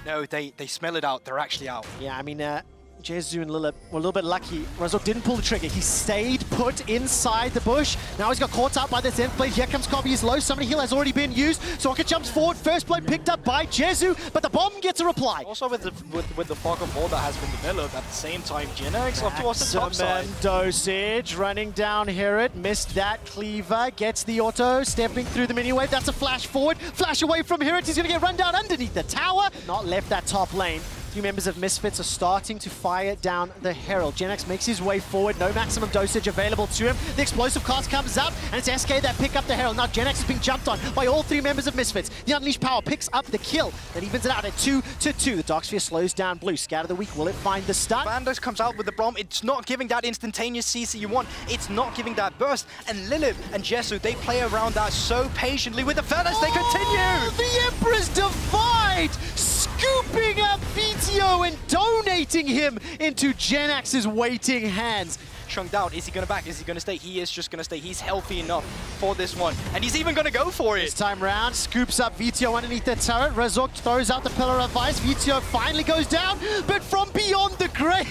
No, they smell it out. They're actually out. Yeah, I mean, Jezu and Lilip were a little bit lucky. Razok didn't pull the trigger. He stayed put inside the bush. Now he's got caught up by the 10th blade. Here comes Kobe. He's low. Somebody heal has already been used. Socket jumps forward. First blood picked up by Jezu, but the bomb gets a reply. Also with the fog of war that has been developed, at the same time, Generics up towards the top side. Dosage running down here. It missed that cleaver. Gets the auto. Stepping through the mini wave. That's a flash forward. Flash away from here. He's going to get run down underneath the tower. Not left that top lane. Few members of Misfits are starting to fire down the Herald. Genex makes his way forward, no maximum dosage available to him. The explosive cast comes out, and it's SK that pick up the Herald. Now Genex is being jumped on by all three members of Misfits. The Unleashed Power picks up the kill, then evens it out at 2-2. The Dark Sphere slows down Blue. Scatter the weak, will it find the stun? Vandos comes out with the bomb. It's not giving that instantaneous CC you want. It's not giving that burst. And Lilith and Jesu, they play around that so patiently with the feathers. They continue! The Emperor's Divide! Scooping up VTO and donating him into Genax's waiting hands. Chunked out. Is he going to back? Is he going to stay? He is just going to stay. He's healthy enough for this one. And he's even going to go for it. This time round, scoops up VTO underneath the turret. Razok throws out the Pillar of Ice. VTO finally goes down, but from beyond the grave.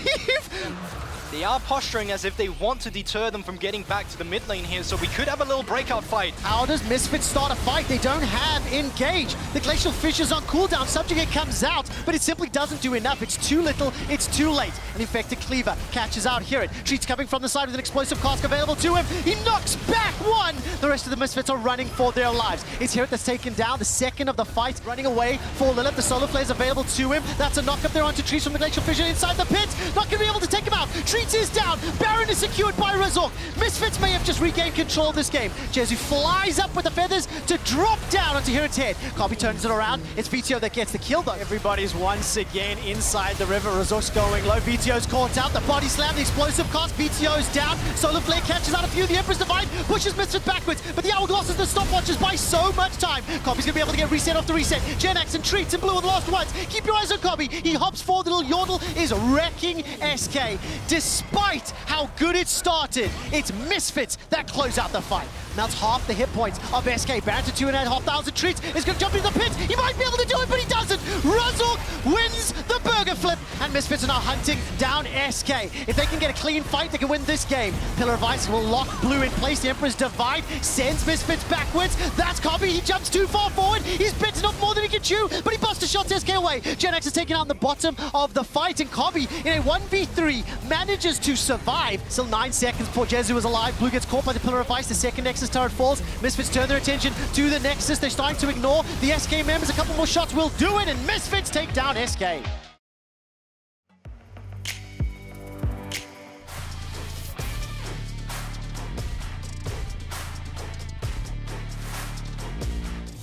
They are posturing as if they want to deter them from getting back to the mid lane here, so we could have a little breakout fight. How does Misfits start a fight? They don't have Engage. The Glacial Fissure's on cooldown. Subjugate comes out, but it simply doesn't do enough. It's too little, it's too late. An Infected Cleaver catches out here. Treat's coming from the side with an explosive cask available to him. He knocks back one. The rest of the Misfits are running for their lives. It's Herod that's taken down, the second of the fight. Running away for Lilith. The Solar Flare's available to him. That's a knock up there onto Treat from the Glacial Fissure inside the pit. Not going to be able to take him out. Treat is down. Baron is secured by Razok. Misfits may have just regained control of this game. Jezu flies up with the feathers to drop down onto Herod's head. Kobe turns it around. It's VTO that gets the kill though. Everybody's once again inside the river. Razok's going low. VTO's caught out. The body slam, the explosive cast. VTO's down. Solar Flare catches out a few. The Emperor's Divide pushes Misfits backwards, but the Hourglass is the stopwatches by so much time. Kobe's gonna be able to get reset off the reset. Genax and Treats and Blue are the last ones. Keep your eyes on Kobe. He hops forward. The little Yordle is wrecking SK. Despite how good it started, it's Misfits that close out the fight. Melts half the hit points of SK. Baron to 2,500. Treats is going to jump into the pit. He might be able to do it, but he doesn't. Razok wins the burger flip, and Misfits are now hunting down SK. If they can get a clean fight, they can win this game. Pillar of Ice will lock Blue in place. The Emperor's Divide sends Misfits backwards. That's Kobe. He jumps too far forward. He's bitten off more than he can chew, but he busts a shot to SK away. Genax is taken out in the bottom of the fight, and Kobe, in a 1v3, manages to survive. Still 9 seconds before Jezu is alive. Blue gets caught by the Pillar of Ice. The second Nexus turret falls. Misfits turn their attention to the Nexus. They're starting to ignore the SK members. A couple more shots will do it, and Misfits take down SK.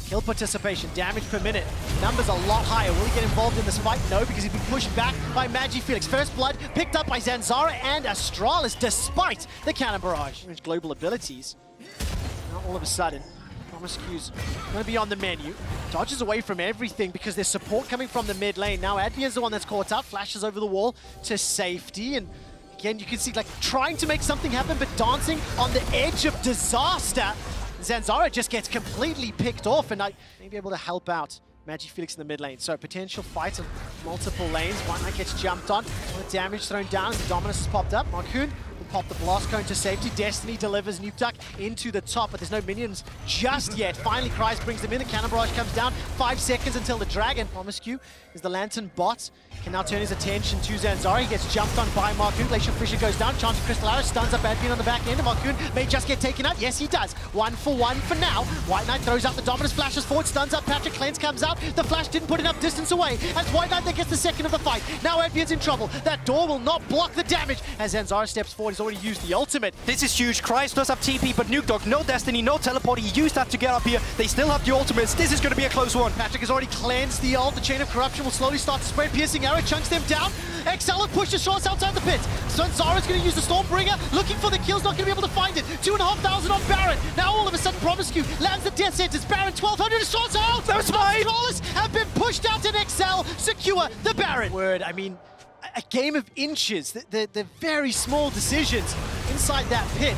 Kill participation, damage per minute, numbers a lot higher. Will he get involved in this fight? No, because he's been pushed back by Magi-Felix. First blood picked up by Zanzara and Astralis, despite the cannon barrage. His global abilities. Now all of a sudden, Promiscue's going to be on the menu. Dodges away from everything because there's support coming from the mid lane. Now Advian's the one that's caught up, flashes over the wall to safety, and again you can see like trying to make something happen, but dancing on the edge of disaster. Zanzara just gets completely picked off, and I may be able to help out Magi-Felix in the mid lane. So potential fight of multiple lanes. White Knight gets jumped on. Damage thrown down as the Dominus has popped up. Marcoon will pop the blast cone to safety. Destiny delivers Nuke Duck into the top, but there's no minions just yet. Finally, Kryze brings them in. The cannon barrage comes down. 5 seconds until the Dragon. Promiscue is the Lantern bot. Can now turn his attention to Zanzara. He gets jumped on by Marcoon. Glacial Fissure goes down. Chance of Crystal Arrow stuns up Advian on the back end. And Marcoon may just get taken out. Yes, he does. 1 for 1 for now. White Knight throws out the Dominus, flashes forward, stuns up Patrick. Cleanse comes out. The flash didn't put enough distance away as White Knight then gets the second of the fight. Now Advian's in trouble. That door will not block the damage as Zanzara steps forward. He's already used the ultimate. This is huge. Kryze does have TP, but Nuke Dog, no Destiny, no teleport. He used that to get up here. They still have the ultimates. This is going to be a close one. Patrick has already cleansed the ult. The Chain of Corruption will slowly start to spread. Piercing Arrow chunks them down. XL pushes shots outside the pit. Zanzara's going to use the Stormbringer, looking for the kills, not going to be able to find it. 2,500 on Baron. Now all of a sudden Promiscue lands the death sentence. Baron 1,200 shots out. Those Controllers have been pushed out in XL. Secure the Baron. Word, I mean, a game of inches. The very small decisions inside that pit.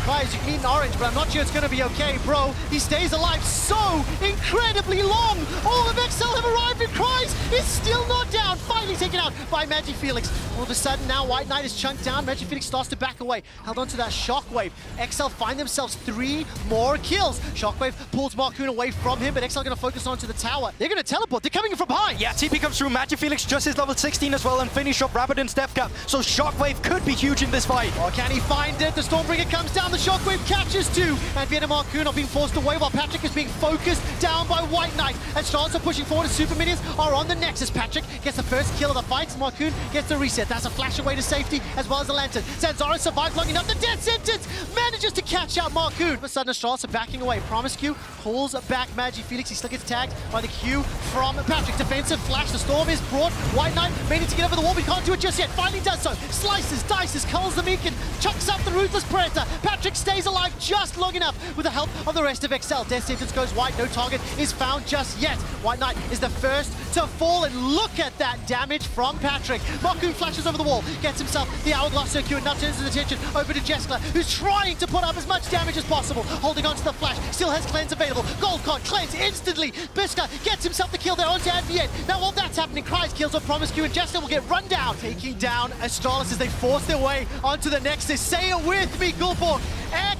Guys, you can eat an orange, but I'm not sure it's going to be okay, bro. He stays alive so incredibly long. All of XL have arrived, and Cries is still not down. Finally taken out by MagiFelix. All of a sudden now, White Knight is chunked down. MagiFelix starts to back away. Held onto that Shockwave. XL find themselves 3 more kills. Shockwave pulls Marcoon away from him, but XL going to focus onto the tower. They're going to teleport. They're coming in from behind. Yeah, TP comes through. MagiFelix just is level 16 as well and finish up Rabbit and Stepcap. So Shockwave could be huge in this fight. Or can he find it? The Stormbringer comes down. The Shockwave catches 2. And Vienna Marcoon are being forced away while Patrick is being focused down by White Knight. And Stars are pushing forward as Super Minions are on the Nexus. Patrick gets the first kill of the fight. Marcoon gets the reset. That's a flash away to safety as well as the Lantern. Zanzara survives long enough. The death sentence manages to catch out Marcoon. All of a sudden, Stars are backing away. Promiscu pulls back MagiFelix. He still gets tagged by the Q from Patrick. Defensive flash. The Storm is brought. White Knight made it to get over the wall, but he can't do it just yet. Finally does so. Slices, dices, culls the Meekin, chucks up the Ruthless Predator. Patrick stays alive just long enough with the help of the rest of XL. Death sentence goes wide. No target is found just yet. White Knight is the first to fall, and look at that damage from Patrick. Marcoon flashes over the wall, gets himself the Hourglass Circuit, now turns his attention over to Jeskla, who's trying to put up as much damage as possible. Holding onto the flash, still has Cleanse available. Gold Card, Cleanse instantly. Biska gets himself the kill there onto Adviet. Now while that's happening, Cries kills on Promiscu, and Jeskla will get run down. Taking down Astralis as they force their way onto the Nexus. Say it with me, Gulborg.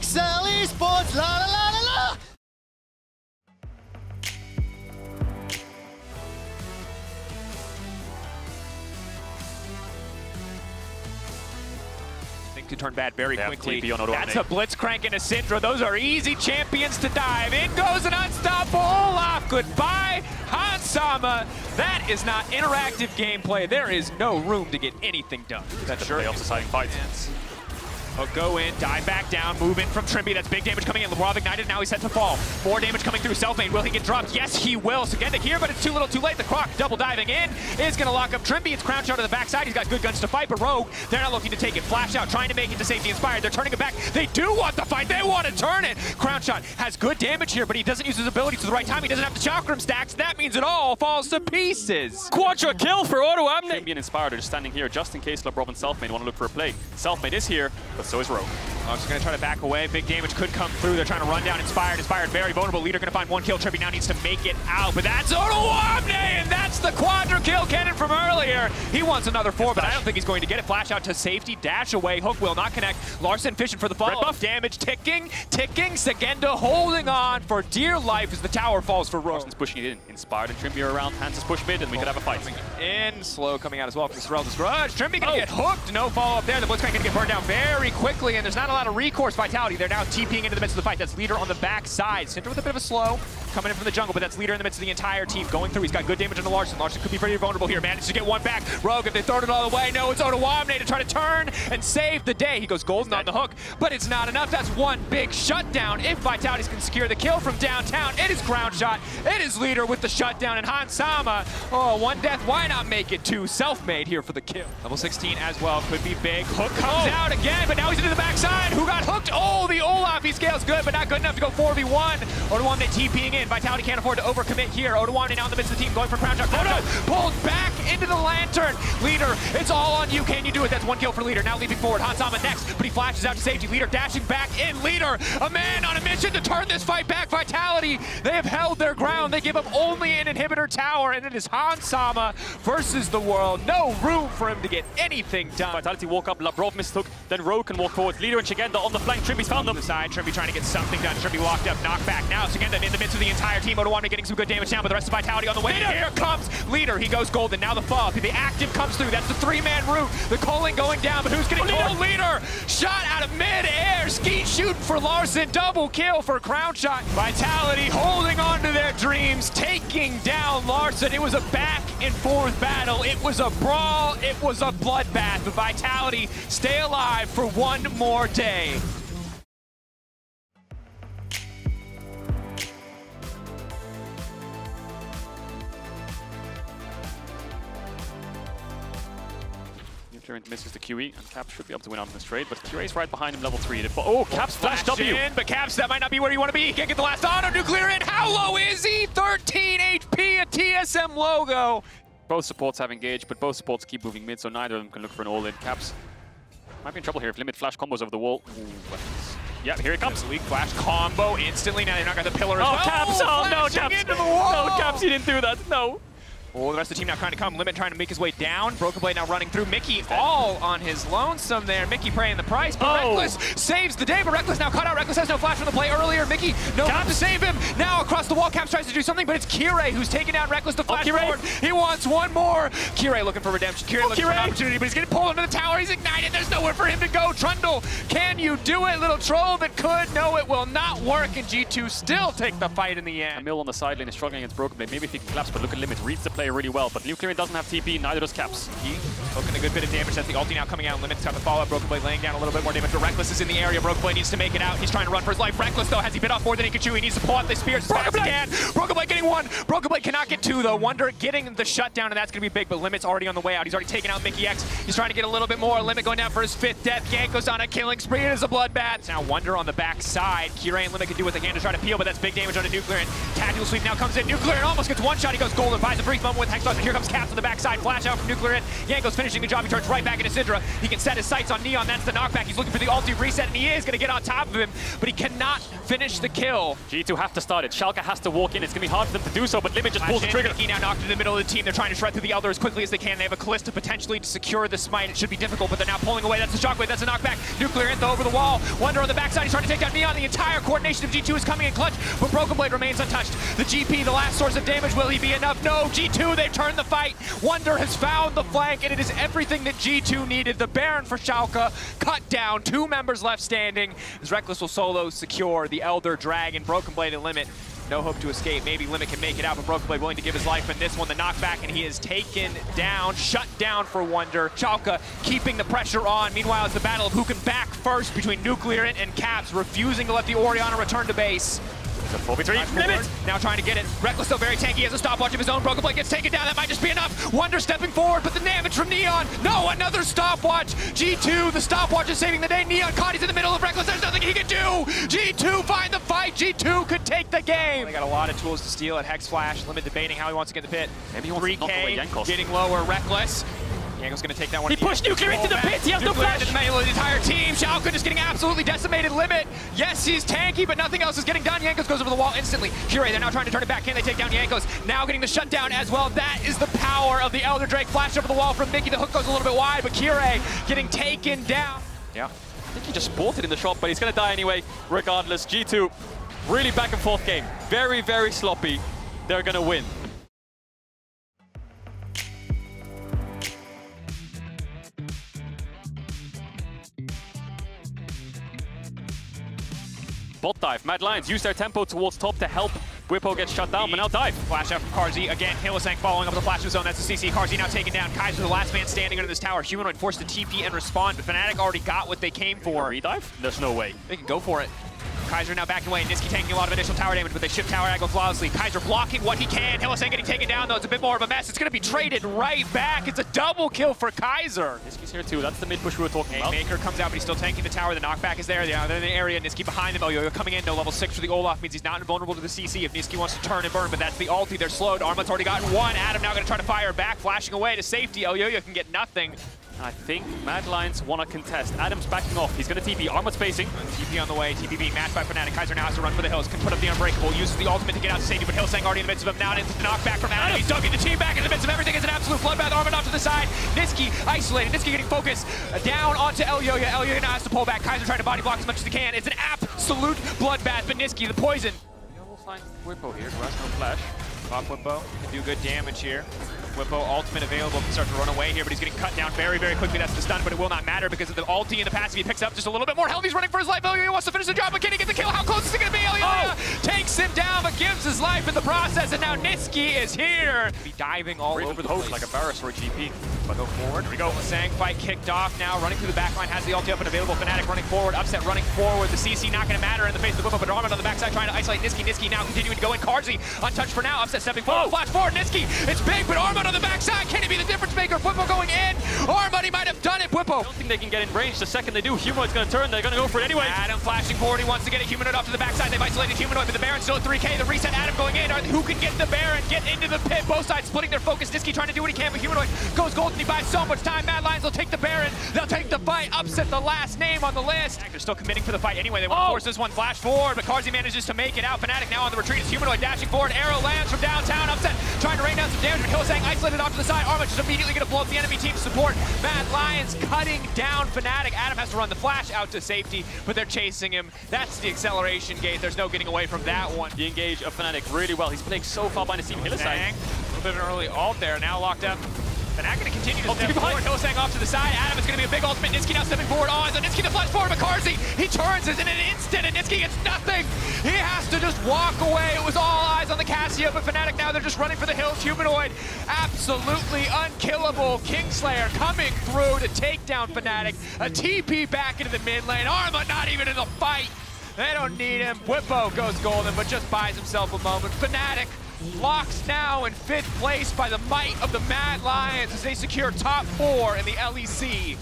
XL Esports, la la la la la! To turn bad very quickly. That's a Blitzcrank and a Syndra. Those are easy champions to dive. In goes an unstoppable Olaf. Goodbye, Hans-Sama. That is not interactive gameplay. There is no room to get anything done. That's sure playoffs deciding fights. Oh, go in, dive back down, move in from Trimby. That's big damage coming in. LeBron ignited, now he's set to fall. More damage coming through Selfmade. Will he get dropped? Yes, he will. Sagenda here, but it's too little too late. The Croc double diving in is going to lock up Trimby. It's Crown Shot to the backside. He's got good guns to fight, but Rogue, they're not looking to take it. Flash out, trying to make it to safety inspired. They're turning it back. They do want the fight. They want to turn it. Crown Shot has good damage here, but he doesn't use his abilities to the right time. He doesn't have the Chakram stacks. That means it all falls to pieces. Quadra kill for AutoAmne. Trimby and Inspired are just standing here just in case LeBron and Selfmade want to look for a play. Selfmade is here, but so is Rogue. Rogue's going to try to back away. Big damage could come through. They're trying to run down Inspired. Inspired very vulnerable. Leader going to find 1 kill. Trimby now needs to make it out, but that's AutoAmne, and that's the Quadra kill cannon from earlier. He wants another 4, but I don't think he's going to get it. Flash out to safety, dash away. Hook will not connect. Larson fishing for the follow. Red buff damage, ticking. Sagenda holding on for dear life as the tower falls for Rogue. Larson's pushing it in. Inspired and Trimby are around. Hanses push mid, and we could have a fight. In, slow coming out as well from Sorrel's Grudge. Trimby going to get hooked. No follow up there. The Blitzcrank going to get burned down very quickly, and there's not a lot of recourse Vitality. They're now TPing into the midst of the fight. That's Leader on the back side. Syndra with a bit of a slow coming in from the jungle, but that's Leader in the midst of the entire team going through. He's got good damage on the Larson. Larson could be pretty vulnerable here. Manages to get 1 back. Rogue, if they throw it all the way, no, it's AutoAmne to try to turn and save the day. He goes golden on the hook, but it's not enough. That's 1 big shutdown. If Vitalities can secure the kill from downtown, it is Crown Shot. It is Leader with the shutdown, and Hans-Sama, 1 death. Why not make it 2? Selfmade here for the kill. Level 16 as well, could be big. Hook comes out again, but now he's into the backside. Who got hooked? Oh, the Olaf, he scales good, but not good enough to go 4v1. AutoAmne TPing in. Vitality can't afford to overcommit here. AutoAmne now in the midst of the team, going for Crown Shot. Pulled back into the Lantern. Leader, it's all on you. Can you do it? That's 1 kill for Leader. Now leaping forward. Hans-Sama next, but he flashes out to safety. Leader dashing back in. Leader, a man on a mission to turn this fight back. Vitality, they have held their ground. They give up only an inhibitor tower, and it is Hans-Sama versus the world. No room for him to get anything done. Vitality walk up, Labrov mistook, then Rogue can walk forward. Leader and Sagenda on the flank. Trimby's found them. The side, Trimby trying to get something done. Trimby walked up, knocked back. Now Sagenda in the midst of the entire team. AutoAmne getting some good damage down, but the rest of Vitality on the way. Here comes Leader. He goes golden. Now the fall. The active comes through. That's the 3-man route. The calling going down, but who's getting killed? Leader shot out of mid-air. Skeet shooting for Larson. Double kill for Crown Shot. Vitality holding on to their dreams, taking down Larson. It was a back and forth battle. It was a brawl. It was a bloodbath. But Vitality stay alive for 1 more day. Clearance misses the QE, and Caps should be able to win on this trade, but QA's right behind him, level 3. Oh, Caps flash W! In, but Caps, that might not be where you want to be. He can't get the last auto-nuclear in. How low is he? 13 HP, a TSM logo. Both supports have engaged, but both supports keep moving mid, so neither of them can look for an all-in. Caps Might be in trouble here if Limit flash combos over the wall. Ooh, yeah, here it comes. Weak flash combo instantly. Now they've not got the pillar as Oh, well. Caps! Oh, no, Caps! Into the wall. No, Caps, you didn't do that. No. Oh, the rest of the team now trying to come. Limit trying to make his way down. Broken Blade now running through. Mickey all on his lonesome there. Mickey paying the price, but Reckless saves the day. But Reckless now cut out. Reckless has no flash from the play earlier. Mickey, no time to save him. Now across the wall, Caps tries to do something, but it's Kirei who's taking down Reckless to flash forward. He wants one more. Kirei looking for redemption. Kirei looking for an opportunity, but he's getting pulled into the tower. He's ignited. There's nowhere for him to go. Trundle, can you do it? Little troll that could. No, it will not work, and G2 still take the fight in the end. Camille on the sideline is struggling against Broken Blade. Maybe if he can collapse, but look at Limit. Reads the play really well, but Nuclear doesn't have TP, neither does Caps. Poking a good bit of damage. That's the ulti now coming out. Limit's got the follow-up. Broken Blade laying down a little bit more damage, but Reckless is in the area. Broken Blade needs to make it out. He's trying to run for his life. Reckless, though, has he bit off more than he could chew. He needs to pull out the spear as fast as he can. Broken Blade getting one. Broken Blade cannot get two, though. Wonder getting the shutdown, and that's going to be big, but Limit's already on the way out. He's already taken out Mickey X. He's trying to get a little bit more. Limit going down for his 5th death. Yanko's on a killing spree. It is a bloodbath. Now Wonder on the back side. Kirei and Limit can do what they can to try to peel, but that's big damage on a Nuclear, and Tactical Sweep now comes in. Nuclear and almost gets one shot. He goes golden, buys a brief moment with Hexbot, but here comes Caps on the backside. Flash out from Nuclear. Yanko's finishing the job. He turns right back into Syndra. He can set his sights on Neon. That's the knockback. He's looking for the ulti reset, and he is going to get on top of him, but he cannot finish the kill. G2 have to start it. Schalke has to walk in. It's going to be hard for them to do so, but Limit just pulls the trigger. Mickey now knocked in the middle of the team. They're trying to shred through the Elder as quickly as they can. They have a Callista potentially to secure the smite. It should be difficult, but they're now pulling away. That's a shockwave. That's a knockback. Nuclear Intho over the wall. Wonder on the backside. He's trying to take down Neon. The entire coordination of G2 is coming in clutch, but Broken Blade remains untouched. The GP, the last source of damage. Will he be enough? No. G2, they've turned the fight. Wonder has found the flank, and it is everything that G2 needed. The Baron for Schalke cut down. 2 members left standing. As Reckless will solo secure the Elder Dragon. Broken Blade and Limit. No hope to escape. Maybe Limit can make it out, but Broken Blade willing to give his life. And this one, the knockback, and he is taken down, shut down for Wonder. Schalke keeping the pressure on. Meanwhile, it's the battle of who can back first between Nuclear and Caps, refusing to let the Orianna return to base. It's a 4v3. Limit! Now trying to get it. Reckless still very tanky. He has a stopwatch of his own. Broken Blade gets taken down. That might just be enough. Wonder stepping forward, but the damage from Neon. No, another stopwatch. G2, the stopwatch is saving the day. Neon caught. He's in the middle of Reckless. There's nothing he can do. G2 find the fight. G2 could take the game. They got a lot of tools to steal at Hex Flash. Limit debating how he wants to get the pit. Maybe he wants to knock away 3K Jankos. getting lower. Reckless. Yanko's going to take that one. He pushed Nuclear into the pit. He has no flash. The entire team. Schalke just getting absolutely decimated. Limit. Yes, he's tanky, but nothing else is getting done. Yankos goes over the wall instantly. Kirei, they're now trying to turn it back. Can they take down Yankos? Now getting the shutdown as well. That is the power of the Elder Drake. Flash over the wall from Mickey. The hook goes a little bit wide, but Kirei getting taken down. Yeah. I think he just spotted in the shot, but he's going to die anyway, regardless. G2, really back and forth game. Very, very sloppy. They're going to win. Bot dive. Mad Lions use their tempo towards top to help Whippo get shut down, but now dive. Flash out from KarZ. Again, Hylissang following up the flash of zone. That's the CC. KarZ now taken down. Kaiser, the last man standing under this tower. Humanoid forced to TP and respond, but Fnatic already got what they came for. Redive? There's no way. They can go for it. Kaiser now backing away. Niski taking a lot of initial tower damage, but they shift tower angle flawlessly. Kaiser blocking what he can. Hylissang getting taken down, though. It's a bit more of a mess. It's going to be traded right back. It's a double kill for Kaiser. Niski's here too. That's the mid push we were talking about. Maker comes out, but he's still tanking the tower. The knockback is there. They're in the area. Niski behind them. Yo-Yo coming in. No level 6 for the Olaf. Means he's not invulnerable to the CC if Niski wants to turn and burn, but that's the ulti. They're slowed. Armad's already gotten one. Adam now going to try to fire back, flashing away to safety. Yo-Yo can get nothing. I think Mad Lions want to contest. Adam's backing off. He's going to TP. Armad's facing. TP on the way. TP being matched by Fnatic. Kaiser now has to run for the hills. Can put up the Unbreakable. Uses the ultimate to get out to safety, but Hylissang already in the midst of him. Now into the knockback from Adam. He's ducking the team back in the midst of everything. It's an absolute bloodbath. Armad off to the side. Niski isolated. Niski getting focused down onto Elyoya. Elyoya now has to pull back. Kaiser trying to body block as much as he can. It's an absolute bloodbath, but Niski, the poison. We almost find Whippo here, who has no flash. Pop Whippo can do good damage here. Whippo ultimate available, can start to run away here, but he's getting cut down very, very quickly. That's the stun, but it will not matter because of the ulti and the passive. He picks up just a little bit more health. He's running for his life. Elyoya wants to finish the job, but can he get the kill? How close is it going to be? Elyoya takes him down, but gives his life in the process, and now Niski is here. Be diving all over the place. Like a Varus or a GP. But go forward. Here we go. Sang fight kicked off now, running through the backline, has the ulti up and available. Fnatic running forward, Upset running forward. The CC not going to matter in the face of the Whippo, but Armad on the backside trying to isolate Niski. Niski now continuing to go in. KarZ untouched for now. Upset stepping forward. Flash forward. Niski, it's big, but Armad on the backside. Can he be the difference maker? Whippo going in. Armad, he might have done it, but Whippo. I don't think they can get in range. The second they do, Humanoid's going to turn. They're going to go for it anyway. Adam flashing forward. He wants to get a Humanoid off to the backside. They've isolated Humanoid, but the Baron's still at 3K. The reset, Adam going in. Who can get the Baron? Get into the pit. Both sides splitting their focus. Niski trying to do what he can, but Humanoid goes golden. He buys so much time. Mad Lions will take the Baron. They'll take the fight. Upset the last name on the list. They're still committing for the fight anyway. They want to force this one. Flash forward, but Carzzy manages to make it out. Fnatic now on the retreat. It's Humanoid dashing forward. Arrow lands from downtown. Upset trying to rain down some damage, but Hillsang isolated off to the side. Armage is immediately going to blow up the enemy team support. Mad Lions cutting down Fnatic. Adam has to run the flash out to safety, but they're chasing him. That's the acceleration gate. There's no getting away from that one. He engaged Fnatic really well. He's playing so far behind the team. Hillsang. A little bit of an early ult there. Now locked up. Fnatic going to continue to step forward. Hillsang off to the side. Adam, it's going to be a big ultimate. Niski now stepping forward. Oh, so Niski to flash forward, but Carzzy, he turns in an instant, and Niski gets nothing. He has to just walk away. It was all eyes on the Cassia, but Fnatic now, they're just running for the hills. Humanoid, absolutely unkillable. Kingslayer coming through to take down Fnatic. A TP back into the mid lane. Arma not even in the fight. They don't need him. Whippo goes golden, but just buys himself a moment. Fnatic locks now in 5th place by the might of the Mad Lions as they secure top 4 in the LEC.